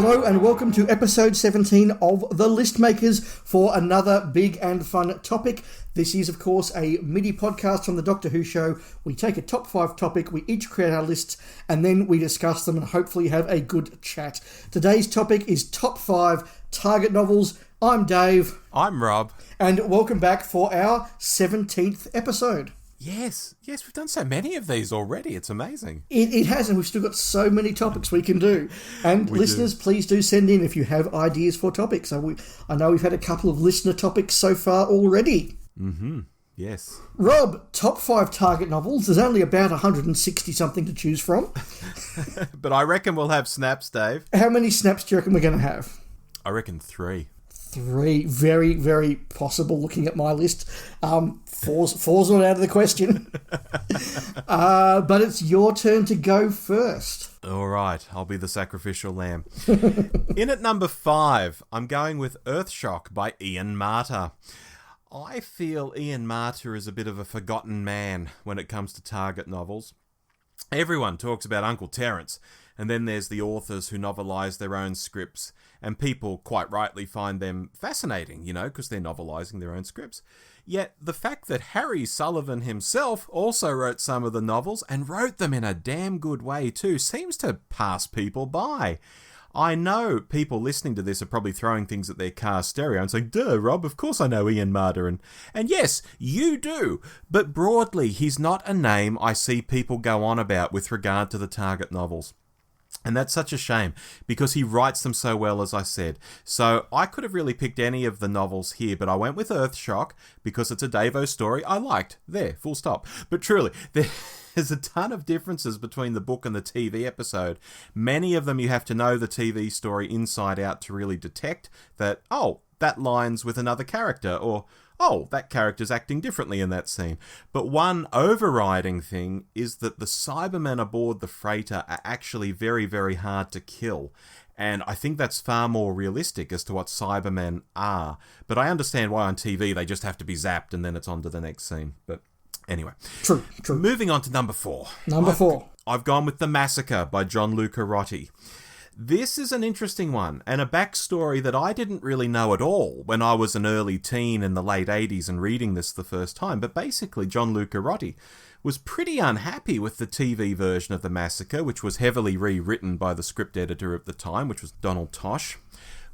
Hello and welcome to episode 17 of The List Makers for another big and fun topic. This is, of course, a MIDI podcast from the Doctor Who show. We take a top 5 topic, we each create our lists, and then we discuss them and hopefully have a good chat. Today's topic is top 5 target novels. I'm Dave. I'm Rob. And welcome back for our 17th episode. Yes, we've done so many of these already. It's amazing. It has, and we've still got so many topics we can do. And listeners, please do send in if you have ideas for topics. I know we've had a couple of listener topics so far already. Mm-hmm. Yes. Rob, top 5 target novels. There's only about 160-something to choose from. But I reckon we'll have snaps, Dave. How many snaps do you reckon we're going to have? I reckon 3. 3. Very, very possible looking at my list. Four's not out of the question. But it's your turn to go first. All right, I'll be the sacrificial lamb. In at number 5, I'm going with Earthshock by Ian Marter. I feel Ian Marter is a bit of a forgotten man when it comes to target novels. Everyone talks about Uncle Terence, and then there's the authors who novelise their own scripts, and people quite rightly find them fascinating, because they're novelising their own scripts. Yet the fact that Harry Sullivan himself also wrote some of the novels, and wrote them in a damn good way too, seems to pass people by. I know people listening to this are probably throwing things at their car stereo and saying, duh, Rob, of course I know Ian Marter. And yes, you do. But broadly, he's not a name I see people go on about with regard to the target novels. And that's such a shame, because he writes them so well, as I said. So I could have really picked any of the novels here, but I went with Earthshock because it's a Davo story I liked. There, full stop. But truly, there's a ton of differences between the book and the TV episode. Many of them you have to know the TV story inside out to really detect that, oh, that lines with another character, or oh, that character's acting differently in that scene. But one overriding thing is that the Cybermen aboard the freighter are actually very, very hard to kill. And I think that's far more realistic as to what Cybermen are. But I understand why on TV they just have to be zapped and then it's on to the next scene. But anyway. True. Moving on to number 4. Number 4. I've gone with The Massacre by John Luca Rotti. This is an interesting one, and a backstory that I didn't really know at all when I was an early teen in the late 80s and reading this the first time. But basically, John Luca Rotti was pretty unhappy with the TV version of The Massacre, which was heavily rewritten by the script editor at the time, which was Donald Tosh.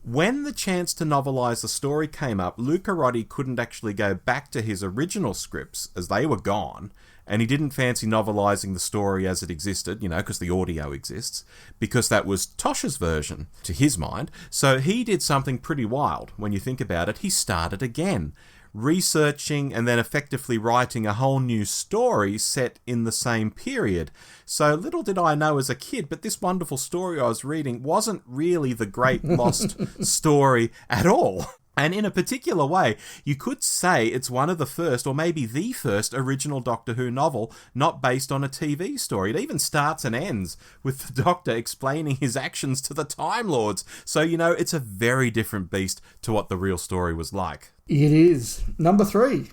When the chance to novelise the story came up, Luca Rotti couldn't actually go back to his original scripts, as they were gone, and he didn't fancy novelising the story as it existed, because the audio exists, because that was Tosh's version, to his mind. So he did something pretty wild. When you think about it, he started again, researching and then effectively writing a whole new story set in the same period. So little did I know as a kid, but this wonderful story I was reading wasn't really the great lost story at all. And in a particular way, you could say it's one of the first, or maybe the first, original Doctor Who novel not based on a TV story. It even starts and ends with the Doctor explaining his actions to the Time Lords. So, it's a very different beast to what the real story was like. It is. Number 3.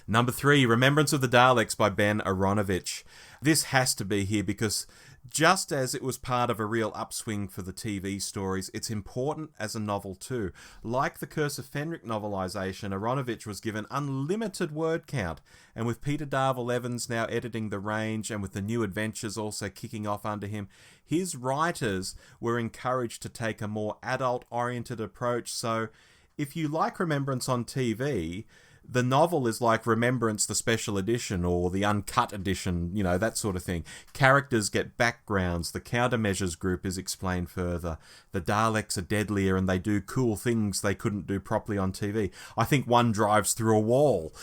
Number 3, Remembrance of the Daleks by Ben Aronovich. This has to be here because just as it was part of a real upswing for the TV stories, it's important as a novel too. Like the Curse of Fenric novelisation, Aronovich was given unlimited word count, and with Peter Darvill-Evans now editing The Range and with the New Adventures also kicking off under him, his writers were encouraged to take a more adult-oriented approach. So if you like Remembrance on TV, the novel is like Remembrance, the special edition, or the uncut edition, that sort of thing. Characters get backgrounds, the countermeasures group is explained further, the Daleks are deadlier and they do cool things they couldn't do properly on TV. I think one drives through a wall,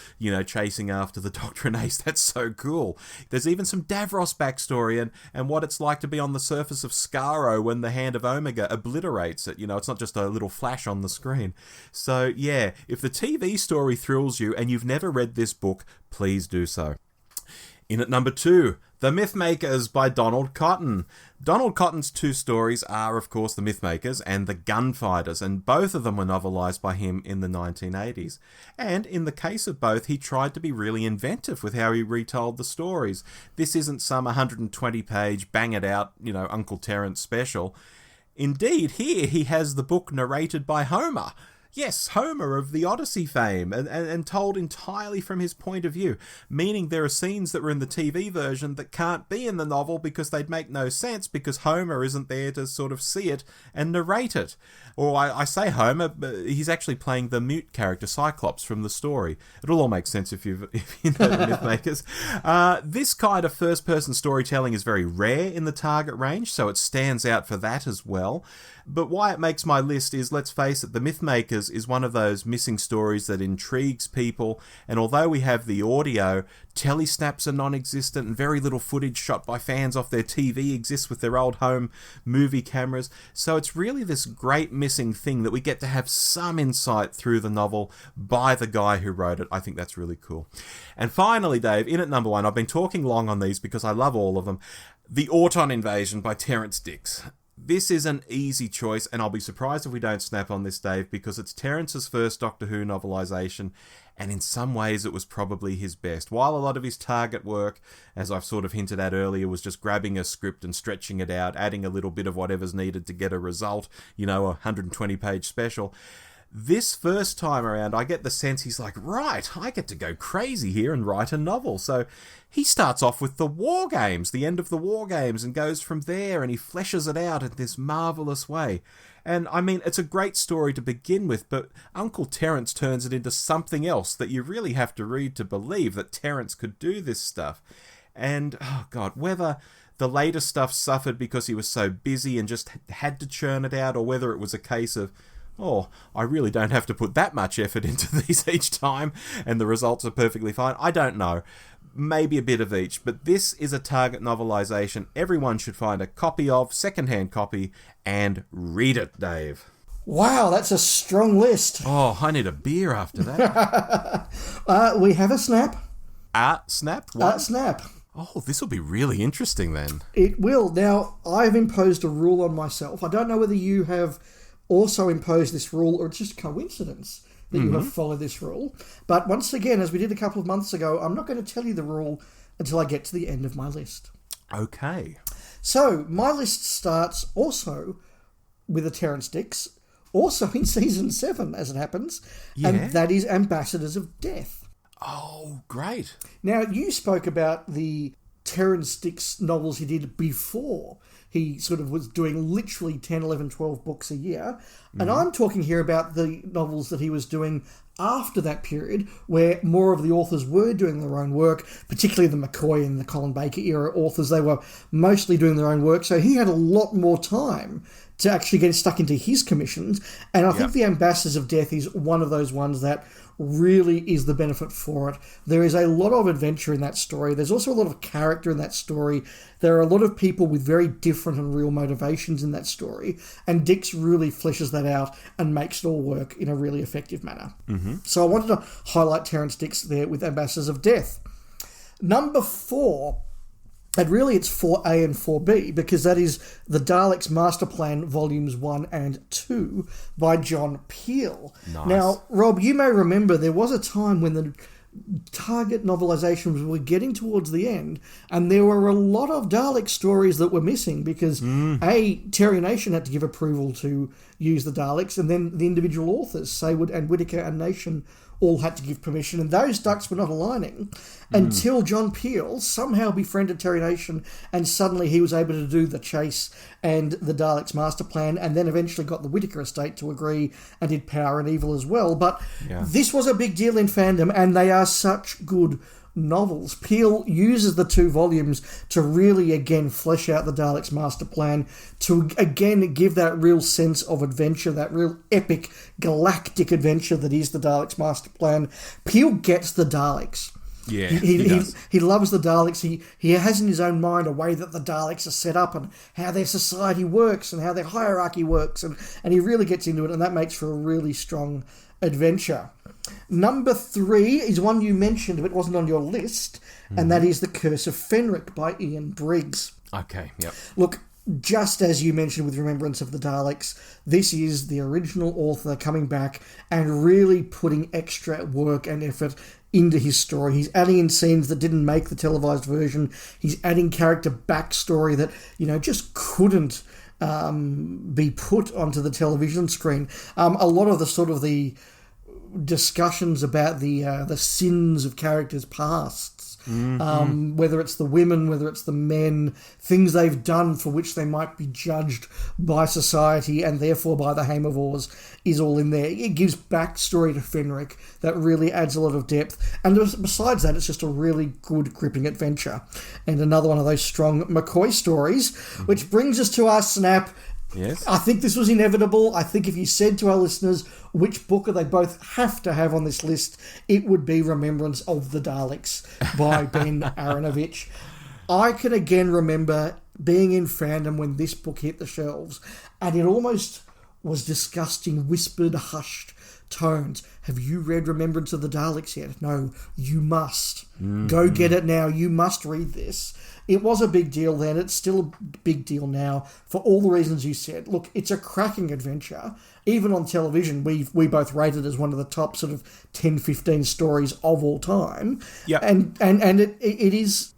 chasing after the Doctor and Ace. That's so cool. There's even some Davros backstory and what it's like to be on the surface of Skaro when the Hand of Omega obliterates it. It's not just a little flash on the screen. So, yeah, if the TV story thrills you and you've never read this book, please do so. In at number 2, The Mythmakers by Donald Cotton. Donald Cotton's 2 stories are, of course, The Mythmakers and The Gunfighters, and both of them were novelised by him in the 1980s. And in the case of both, he tried to be really inventive with how he retold the stories. This isn't some 120-page, bang-it-out, Uncle Terence special. Indeed, here he has the book narrated by Homer. Yes, Homer of the Odyssey fame, and told entirely from his point of view, meaning there are scenes that were in the TV version that can't be in the novel because they'd make no sense because Homer isn't there to sort of see it and narrate it. Or I say Homer, but he's actually playing the mute character Cyclops from the story. It'll all make sense if you know the Mythmakers. This kind of first-person storytelling is very rare in the target range, so it stands out for that as well. But why it makes my list is, let's face it, The Mythmakers is one of those missing stories that intrigues people, and although we have the audio, telesnaps are non-existent and very little footage shot by fans off their TV exists with their old home movie cameras, so it's really this great missing thing that we get to have some insight through the novel by the guy who wrote it. I think that's really cool. And finally, Dave, in at number 1, I've been talking long on these because I love all of them, The Auton Invasion by Terrance Dicks. This is an easy choice, and I'll be surprised if we don't snap on this, Dave, because it's Terrance's first Doctor Who novelisation, and in some ways it was probably his best. While a lot of his target work, as I've sort of hinted at earlier, was just grabbing a script and stretching it out, adding a little bit of whatever's needed to get a result, a 120-page special, this first time around, I get the sense he's like, right, I get to go crazy here and write a novel. So he starts off with the War Games, the end of the War Games, and goes from there, and he fleshes it out in this marvellous way. And, I mean, it's a great story to begin with, but Uncle Terrance turns it into something else that you really have to read to believe that Terrance could do this stuff. And, oh God, whether the later stuff suffered because he was so busy and just had to churn it out, or whether it was a case of, oh, I really don't have to put that much effort into these each time, and the results are perfectly fine. I don't know. Maybe a bit of each, but this is a target novelisation everyone should find a copy of, second-hand copy, and read it, Dave. Wow, that's a strong list. Oh, I need a beer after that. We have a snap. Snap? Snap. Oh, this will be really interesting then. It will. Now, I've imposed a rule on myself. I don't know whether you have also imposed this rule, or it's just coincidence that you have followed this rule. But once again, as we did a couple of months ago, I'm not going to tell you the rule until I get to the end of my list. Okay. So, my list starts also with a Terrance Dicks, also in Season 7, as it happens, and that is Ambassadors of Death. Oh, great. Now, you spoke about the Terrance Dicks novels he did before he sort of was doing literally 10, 11, 12 books a year. And I'm talking here about the novels that he was doing after that period, where more of the authors were doing their own work, particularly the McCoy and the Colin Baker era authors. They were mostly doing their own work, so he had a lot more time to actually get stuck into his commissions. And I think The Ambassadors of Death is one of those ones that really is the benefit for it. There is a lot of adventure in that story. There's also a lot of character in that story. There are a lot of people with very different and real motivations in that story. And Dicks really fleshes that out and makes it all work in a really effective manner. So I wanted to highlight Terrance Dicks there with Ambassadors of Death. Number 4, and really it's 4A and 4B, because that is The Daleks Master Plan Volumes 1 and 2 by John Peel. Nice. Now, Rob, you may remember there was a time when the target novelizations were getting towards the end, and there were a lot of Dalek stories that were missing because Terry Nation had to give approval to use the Daleks, and then the individual authors, Saywood and Whittaker and Nation, all had to give permission, and those ducks were not aligning until John Peel somehow befriended Terry Nation, and suddenly he was able to do The Chase and the Daleks Master Plan, and then eventually got the Whittaker estate to agree and did Power and Evil as well. But this was a big deal in fandom, and they are such good novels. Peel uses the 2 volumes to really again flesh out the Daleks Master Plan, to again give that real sense of adventure, that real epic galactic adventure that is the Daleks Master Plan. Peel gets the Daleks. Yeah, he loves the Daleks. He has in his own mind a way that the Daleks are set up and how their society works and how their hierarchy works, and he really gets into it, and that makes for a really strong adventure. Number 3 is one you mentioned, but it wasn't on your list, and that is The Curse of Fenric by Ian Briggs. Okay, yep. Look, just as you mentioned with Remembrance of the Daleks, this is the original author coming back and really putting extra work and effort into his story. He's adding in scenes that didn't make the televised version. He's adding character backstory that, just couldn't be put onto the television screen. A lot of the discussions about the sins of characters' pasts, whether it's the women, whether it's the men, things they've done for which they might be judged by society and therefore by the Haemavors, is all in there. It gives backstory to Fenric that really adds a lot of depth. And besides that, it's just a really good, gripping adventure. And another one of those strong McCoy stories, which brings us to our snap. Yes. I think this was inevitable. I think if you said to our listeners which book they both have to have on this list, it would be Remembrance of the Daleks by Ben Aaronovitch. I can again remember being in fandom when this book hit the shelves, and it almost was discussed in whispered, hushed tones. Have you read Remembrance of the Daleks yet? No, you must. Go get it now. You must read this. It was a big deal then. It's still a big deal now for all the reasons you said. Look, it's a cracking adventure. Even on television, we both rate it as one of the top sort of 10, 15 stories of all time. Yeah. And it is...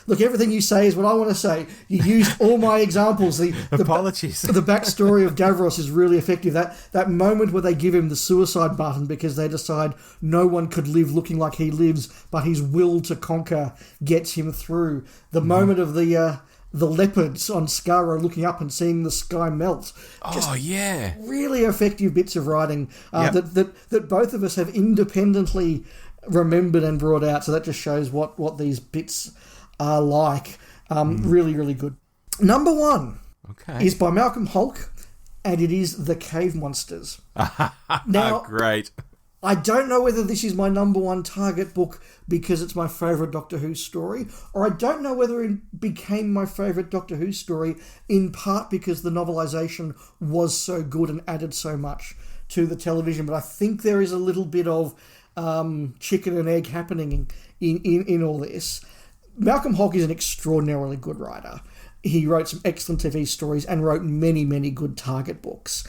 Look, everything you say is what I want to say. You used all my examples. Apologies. The backstory of Davros is really effective. That moment where they give him the suicide button because they decide no one could live looking like he lives, but his will to conquer gets him through. The moment of the leopards on Skaro looking up and seeing the sky melt. Yeah. Really effective bits of writing that both of us have independently remembered and brought out. So that just shows what these bits are like. Really, really good. Number one is by Malcolm Hulke, and it is The Cave Monsters. Now, great. I don't know whether this is my number one target book because it's my favourite Doctor Who story, or I don't know whether it became my favourite Doctor Who story in part because the novelisation was so good and added so much to the television. But I think there is a little bit of chicken and egg happening in all this. Malcolm Hulke is an extraordinarily good writer. He wrote some excellent TV stories and wrote many, many good target books.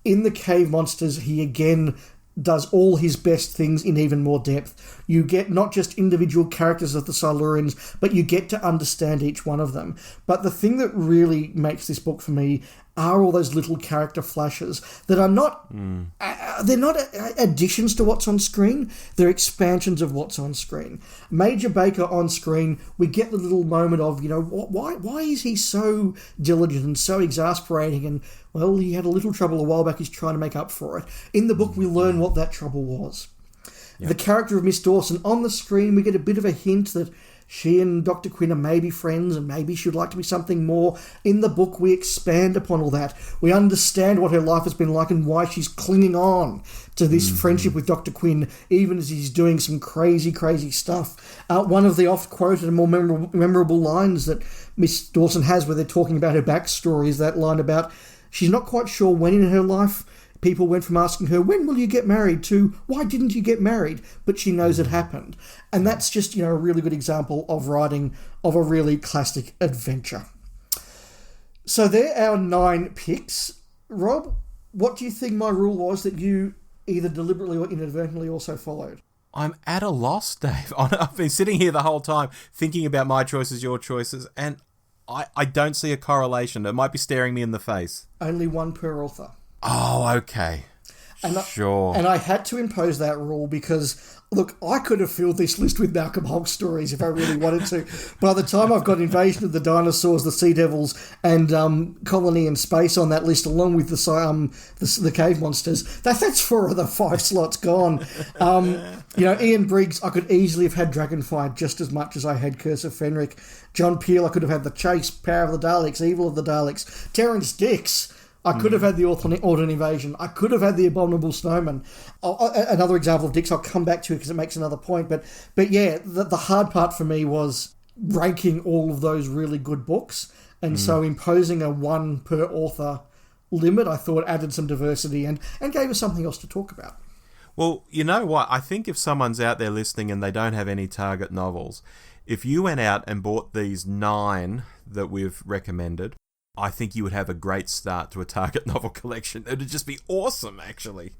In The Cave Monsters, he again does all his best things in even more depth. You get not just individual characters of the Silurians, but you get to understand each one of them. But the thing that really makes this book for me are all those little character flashes that are not they're not additions to what's on screen, they're expansions of what's on screen. Major Baker on screen, we get the little moment of, why is he so diligent and so exasperating, and well, he had a little trouble a while back, he's trying to make up for it. In the book we learn what that trouble was. Yep. The character of Miss Dawson on the screen, we get a bit of a hint that she and Dr. Quinn are maybe friends and maybe she'd like to be something more. In the book, we expand upon all that. We understand what her life has been like and why she's clinging on to this friendship with Dr. Quinn, even as he's doing some crazy, crazy stuff. One of the oft-quoted and more memorable lines that Miss Dawson has where they're talking about her backstory is that line about she's not quite sure when in her life people went from asking her, when will you get married, to why didn't you get married? But she knows it happened. And that's just, a really good example of writing of a really classic adventure. So they're our 9 picks. Rob, what do you think my rule was that you either deliberately or inadvertently also followed? I'm at a loss, Dave. I've been sitting here the whole time thinking about my choices, your choices, and I don't see a correlation. It might be staring me in the face. Only one per author. Oh, okay. Sure. And I had to impose that rule because, look, I could have filled this list with Malcolm Hulke stories if I really wanted to. By the time I've got Invasion of the Dinosaurs, the Sea Devils, and Colony in Space on that list, along with the Cave Monsters, that's 4 of the 5 slots gone. Ian Briggs, I could easily have had Dragonfire just as much as I had Curse of Fenric. John Peel, I could have had The Chase, Power of the Daleks, Evil of the Daleks. Terrence Dicks, I could have had the Autumn Invasion. I could have had the Abominable Snowman. Another example of Dicks I'll come back to because it makes another point. But yeah, the hard part for me was ranking all of those really good books. And so imposing a 1 per author limit, I thought added some diversity and gave us something else to talk about. Well, you know what? I think if someone's out there listening and they don't have any target novels, if you went out and bought these 9 that we've recommended, I think you would have a great start to a target novel collection. It would just be awesome, actually.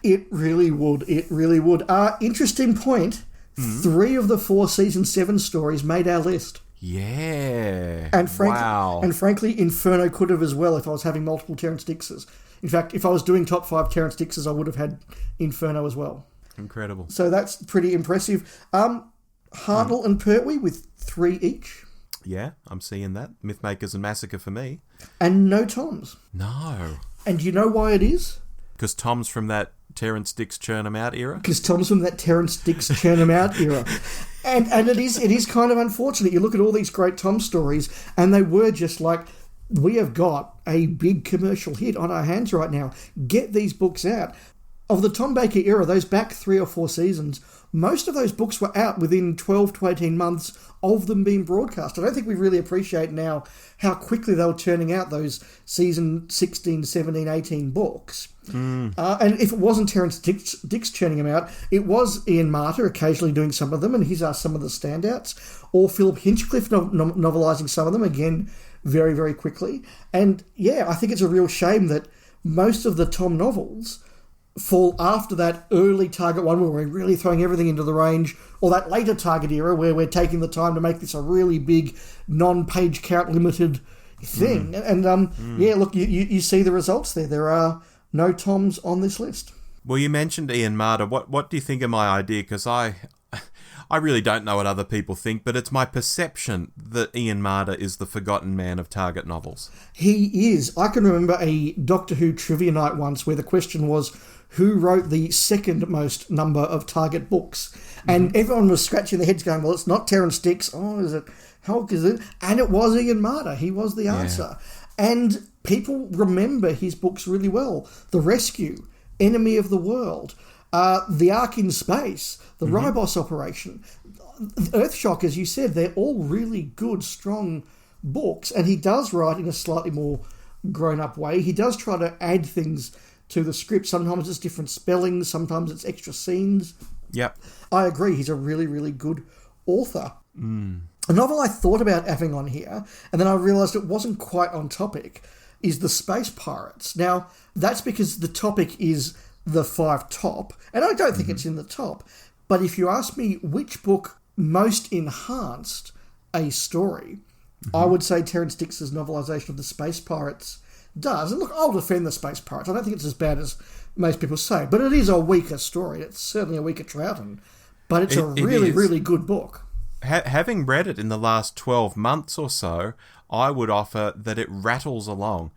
It really would. It really would. Interesting point. 3 of the 4 season 7 stories made our list. Yeah. And Wow. frankly, Inferno could have as well if I was having multiple Terrance Dickses. In fact, if I was doing top 5 Terrance Dickses, I would have had Inferno as well. Incredible. So that's pretty impressive. Hartnell and Pertwee with 3 each. Yeah, I'm seeing that. Mythmakers and Massacre for me. And no Toms. No. And you know why it is? Because Tom's from that Terrance Dicks churn 'em out era. Because Tom's from that Terrance Dicks churn 'em out era. And it is kind of unfortunate. You look at all these great Tom stories, and they were just like, we have got a big commercial hit on our hands right now. Get these books out. Of the Tom Baker era, those back 3 or 4 seasons, most of those books were out within 12 to 18 months of them being broadcast. I don't think we really appreciate now how quickly they were turning out those season 16, 17, 18 books. And if it wasn't Terrance Dicks churning them out, it was Ian Marter occasionally doing some of them, and his are some of the standouts, or Philip Hinchcliffe novelising some of them, again, very, very quickly. And yeah, I think it's a real shame that most of the Tom novels fall after that early Target one where we're really throwing everything into the range, or that later Target era where we're taking the time to make this a really big non-page count limited thing. Yeah, look, you see the results there. There are no Toms on this list. Well, you mentioned Ian Marter. What do you think of my idea? Because I really don't know what other people think, but it's my perception that Ian Marter is the forgotten man of Target novels. He is. I can remember a Doctor Who trivia night once where the question was, who wrote the second most number of Target books? And everyone was scratching their heads going, well, it's not Terrance Dicks. Oh, is it? Hulk, is it? And it was Ian Marter. He was the answer. And people remember his books really well. The Rescue, Enemy of the World, The Ark in Space, The Ribos Operation, Earthshock, as you said, they're all really good, strong books. And he does write in a slightly more grown-up way. He does try to add things to the script. Sometimes it's different spellings, sometimes it's extra scenes. Yep. I agree, he's a really, really good author. A novel I thought about having on here, and then I realised it wasn't quite on topic, is The Space Pirates. Now, that's because the topic is the 5 top, and I don't think it's in the top, but if you ask me which book most enhanced a story, I would say Terrance Dicks' novelisation of The Space Pirates does. And look, I'll defend The Space Pirates. I don't think it's as bad as most people say, but it is a weaker story. It's certainly a weaker Troughton, but it's a really, really good book. Having read it in the last 12 months or so, I would offer that it rattles along,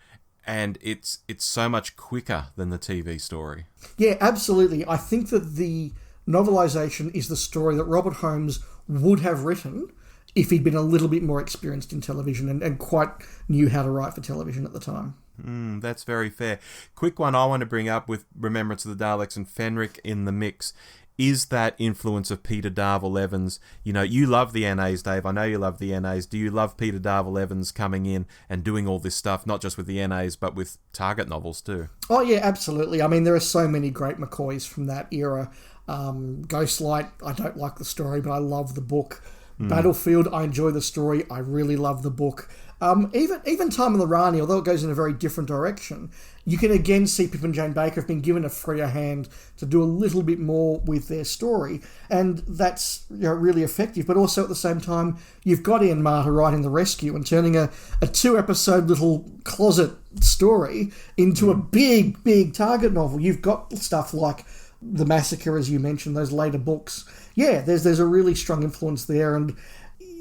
and it's so much quicker than the TV story. Yeah, absolutely. I think that the novelisation is the story that Robert Holmes would have written if he'd been a little bit more experienced in television and quite knew how to write for television at the time. That's very fair. Quick one I want to bring up with Remembrance of the Daleks and Fenric in the mix is that influence of Peter Darvill Evans. You know, you love the NAs, Dave. I know you love the NAs. Do you love Peter Darvill Evans coming in and doing all this stuff, not just with the NAs, but with Target novels too? Oh, yeah, absolutely. I mean, there are so many great McCoys from that era. Ghostlight, I don't like the story, but I love the book. Battlefield, I enjoy the story. I really love the book. Even Time of the Rani, although it goes in a very different direction, you can again see Pip and Jane Baker have been given a freer hand to do a little bit more with their story, and that's really effective. But also at the same time, you've got Ian Marter writing The Rescue and turning a 2-episode little closet story into a big, big Target novel. You've got stuff like The Massacre, as you mentioned, those later books. Yeah, there's a really strong influence there, and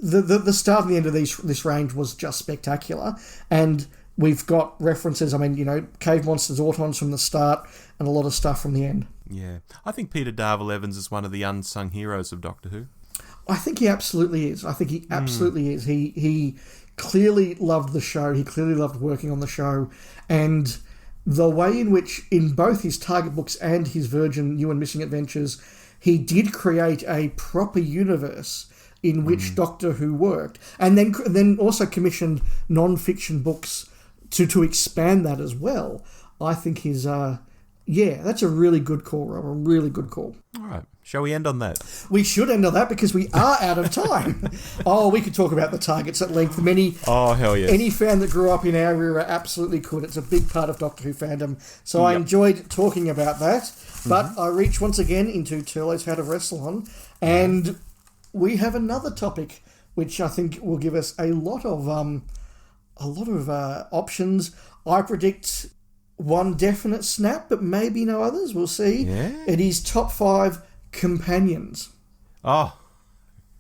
the start and the end of this range was just spectacular. And we've got references, I mean, Cave Monsters, Autons from the start, and a lot of stuff from the end. Yeah. I think Peter Darvill Evans is one of the unsung heroes of Doctor Who. I think he absolutely is. He clearly loved the show. He clearly loved working on the show. And the way in which, in both his Target books and his Virgin New and Missing Adventures, he did create a proper universe in which Doctor Who worked, and then also commissioned non-fiction books to expand that as well. I think that's a really good call, Rob, a really good call. All right. Shall we end on that? We should end on that because we are out of time. We could talk about the Targets at length. Hell yes. Any fan that grew up in our era absolutely could. It's a big part of Doctor Who fandom. So I enjoyed talking about that. But I reach once again into Turlo's How to Wrestle On, and we have another topic which I think will give us a lot of options. I predict one definite snap, but maybe no others. We'll see. Yeah. It is top 5 companions. Oh,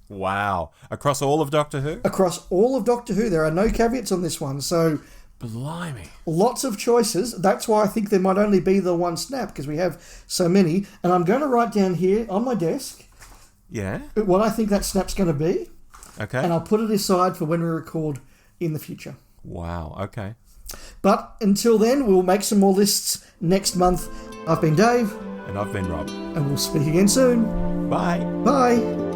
wow. Across all of Doctor Who? Across all of Doctor Who. There are no caveats on this one, so Blimey. lots of choices. That's why I think there might only be the one snap, because we have so many. And I'm going to write down here on my desk Yeah? what I think that snap's going to be, Okay. and I'll put it aside for when we record in the future. Wow, okay. But until then, we'll make some more lists next month. I've been Dave, And I've been Rob. and we'll speak again soon. Bye. Bye.